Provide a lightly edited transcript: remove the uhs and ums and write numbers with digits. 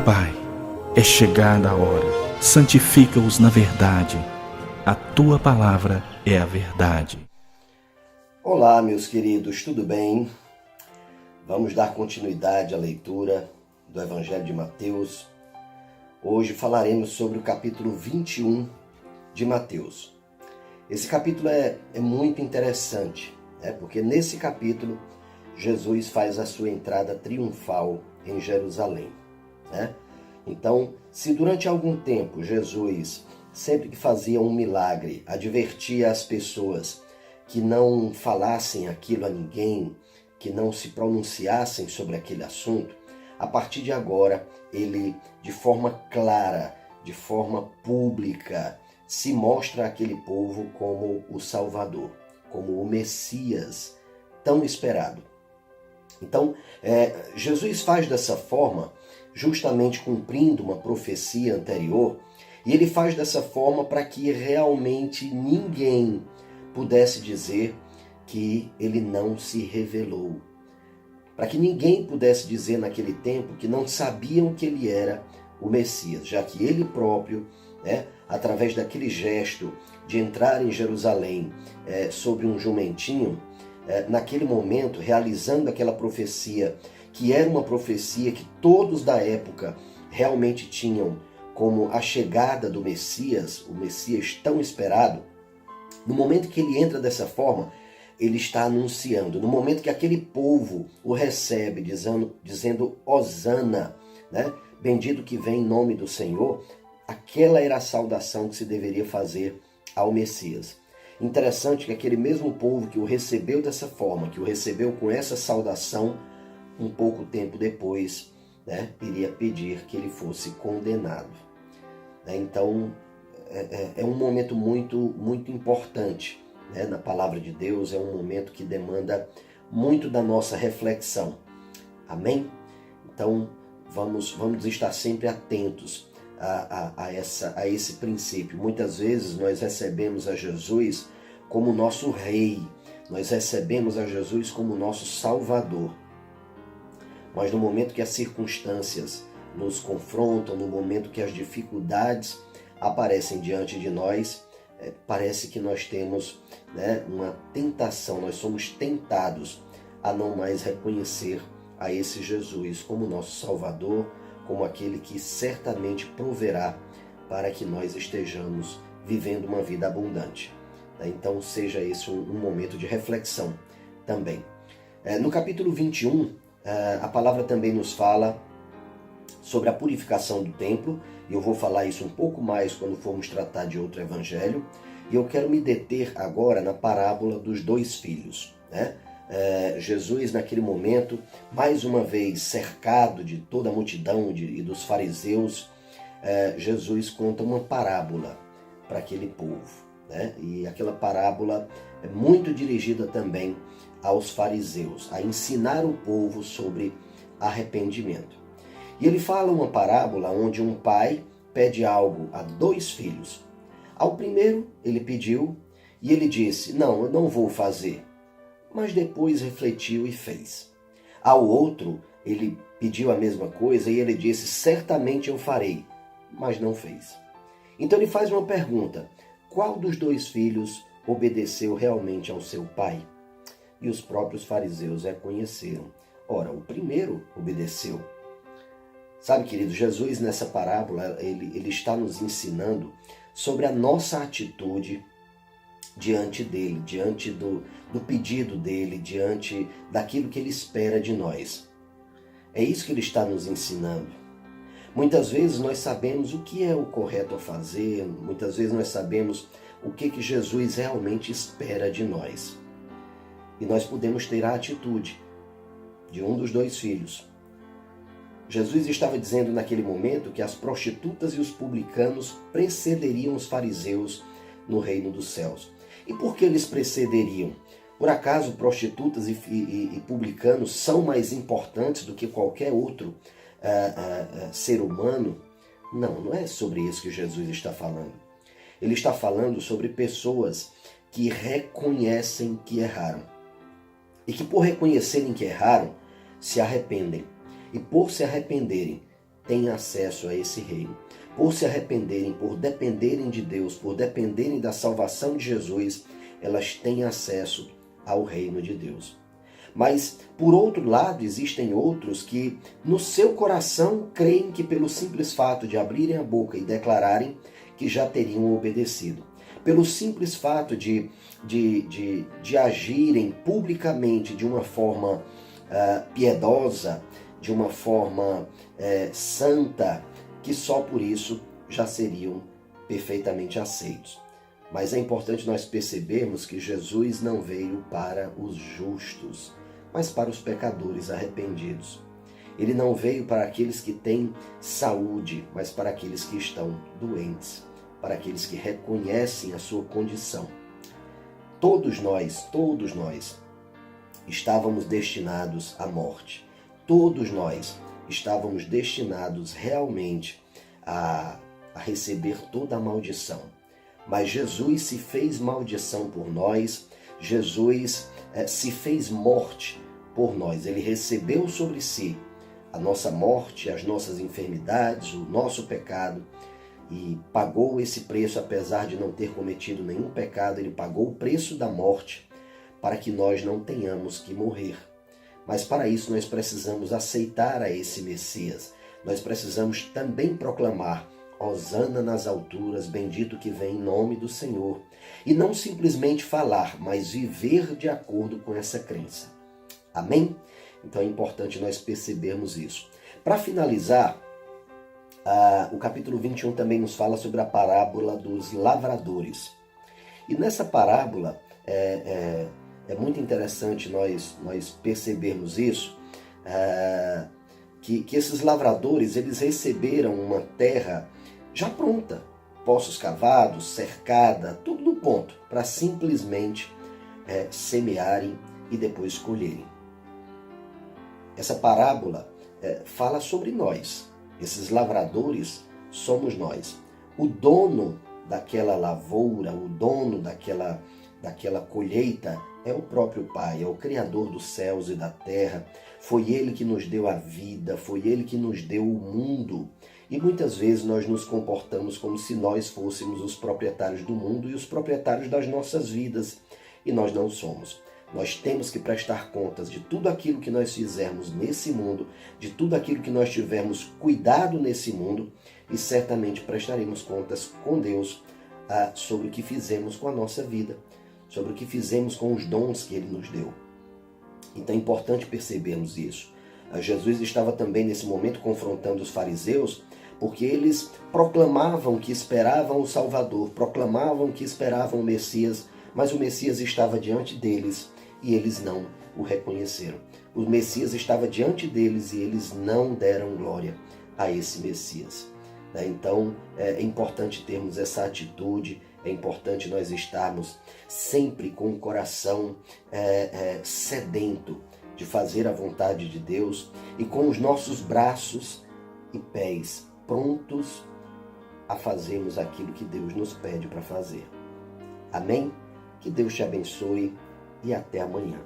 Pai, é chegada a hora. Santifica-os na verdade. A tua palavra é a verdade. Olá, meus queridos, tudo bem? Vamos dar continuidade à leitura do Evangelho de Mateus. Hoje falaremos sobre o capítulo 21 de Mateus. Esse capítulo é muito interessante, porque nesse capítulo Jesus faz a sua entrada triunfal em Jerusalém. Então, se durante algum tempo Jesus, sempre que fazia um milagre, advertia as pessoas que não falassem aquilo a ninguém, que não se pronunciassem sobre aquele assunto, a partir de agora ele, de forma clara, de forma pública, se mostra àquele povo como o Salvador, como o Messias tão esperado. Então, Jesus faz dessa forma, justamente cumprindo uma profecia anterior, e ele faz dessa forma para que realmente ninguém pudesse dizer que ele não se revelou. Para que ninguém pudesse dizer naquele tempo que não sabiam que ele era o Messias, já que ele próprio, através daquele gesto de entrar em Jerusalém sobre um jumentinho, naquele momento, realizando aquela profecia, que era uma profecia que todos da época realmente tinham como a chegada do Messias, o Messias tão esperado. No momento que ele entra dessa forma, ele está anunciando. No momento que aquele povo o recebe, dizendo Hosana, bendito que vem em nome do Senhor, aquela era a saudação que se deveria fazer ao Messias. Interessante que aquele mesmo povo que o recebeu dessa forma, que o recebeu com essa saudação, um pouco tempo depois, iria pedir que ele fosse condenado. Então, é um momento muito, muito importante, na palavra de Deus, é um momento que demanda muito da nossa reflexão. Amém? Então, vamos estar sempre atentos a esse princípio. Muitas vezes nós recebemos a Jesus como nosso Rei, nós recebemos a Jesus como nosso Salvador. Mas no momento que as circunstâncias nos confrontam, no momento que as dificuldades aparecem diante de nós, parece que nós temos uma tentação, nós somos tentados a não mais reconhecer a esse Jesus como nosso Salvador, como aquele que certamente proverá para que nós estejamos vivendo uma vida abundante. Então seja esse um momento de reflexão também. No capítulo 21, a palavra também nos fala sobre a purificação do templo, e eu vou falar isso um pouco mais quando formos tratar de outro evangelho, e eu quero me deter agora na parábola dos dois filhos. Jesus, naquele momento, mais uma vez cercado de toda a multidão e dos fariseus, Jesus conta uma parábola para aquele povo. E aquela parábola é muito dirigida também aos fariseus, a ensinar o povo sobre arrependimento. E ele fala uma parábola onde um pai pede algo a dois filhos. Ao primeiro ele pediu e ele disse, não, eu não vou fazer. Mas depois refletiu e fez. Ao outro ele pediu a mesma coisa e ele disse, certamente eu farei, mas não fez. Então ele faz uma pergunta, qual dos dois filhos obedeceu realmente ao seu pai? E os próprios fariseus reconheceram. Ora, o primeiro obedeceu. Sabe, querido, Jesus nessa parábola, ele está nos ensinando sobre a nossa atitude diante dele, diante do pedido dele, diante daquilo que ele espera de nós. É isso que ele está nos ensinando. Muitas vezes nós sabemos o que é o correto a fazer, muitas vezes nós sabemos o que Jesus realmente espera de nós. E nós podemos ter a atitude de um dos dois filhos. Jesus estava dizendo naquele momento que as prostitutas e os publicanos precederiam os fariseus no reino dos céus. E por que eles precederiam? Por acaso prostitutas e publicanos são mais importantes do que qualquer outro ser humano? Não, não é sobre isso que Jesus está falando. Ele está falando sobre pessoas que reconhecem que erraram. e que por reconhecerem que erraram, se arrependem. E por se arrependerem, têm acesso a esse reino. Por se arrependerem, por dependerem de Deus, por dependerem da salvação de Jesus, elas têm acesso ao reino de Deus. Mas, por outro lado, existem outros que, no seu coração, creem que pelo simples fato de abrirem a boca e declararem que já teriam obedecido. Pelo simples fato de agirem publicamente de uma forma piedosa, de uma forma santa, que só por isso já seriam perfeitamente aceitos. Mas é importante nós percebermos que Jesus não veio para os justos, mas para os pecadores arrependidos. Ele não veio para aqueles que têm saúde, mas para aqueles que estão doentes, para aqueles que reconhecem a sua condição. Todos nós estávamos destinados à morte. Todos nós estávamos destinados realmente a receber toda a maldição. Mas Jesus se fez maldição por nós, Jesus se fez morte por nós. Ele recebeu sobre si a nossa morte, as nossas enfermidades, o nosso pecado, e pagou esse preço, apesar de não ter cometido nenhum pecado. Ele pagou o preço da morte para que nós não tenhamos que morrer. Mas para isso nós precisamos aceitar a esse Messias. Nós precisamos também proclamar: Hosana nas alturas, bendito que vem em nome do Senhor. E não simplesmente falar, mas viver de acordo com essa crença. Amém? Então é importante nós percebermos isso. Para finalizar, o capítulo 21 também nos fala sobre a parábola dos lavradores. E nessa parábola é muito interessante nós percebermos isso, que esses lavradores, eles receberam uma terra já pronta, poços cavados, cercada, tudo no ponto, para simplesmente semearem e depois colherem. Essa parábola fala sobre nós. Esses lavradores somos nós. O dono daquela lavoura, o dono daquela colheita é o próprio Pai, é o Criador dos céus e da terra. Foi Ele que nos deu a vida, foi Ele que nos deu o mundo. E muitas vezes nós nos comportamos como se nós fôssemos os proprietários do mundo e os proprietários das nossas vidas. E nós não somos. Nós temos que prestar contas de tudo aquilo que nós fizermos nesse mundo, de tudo aquilo que nós tivermos cuidado nesse mundo, e certamente prestaremos contas com Deus sobre o que fizemos com a nossa vida, sobre o que fizemos com os dons que Ele nos deu. Então é importante percebermos isso. Jesus estava também nesse momento confrontando os fariseus, porque eles proclamavam que esperavam o Salvador, proclamavam que esperavam o Messias, mas o Messias estava diante deles e eles não o reconheceram. O Messias estava diante deles e eles não deram glória a esse Messias. Então é importante termos essa atitude, é importante nós estarmos sempre com o coração sedento de fazer a vontade de Deus e com os nossos braços e pés prontos a fazermos aquilo que Deus nos pede para fazer. Amém? Que Deus te abençoe e até amanhã.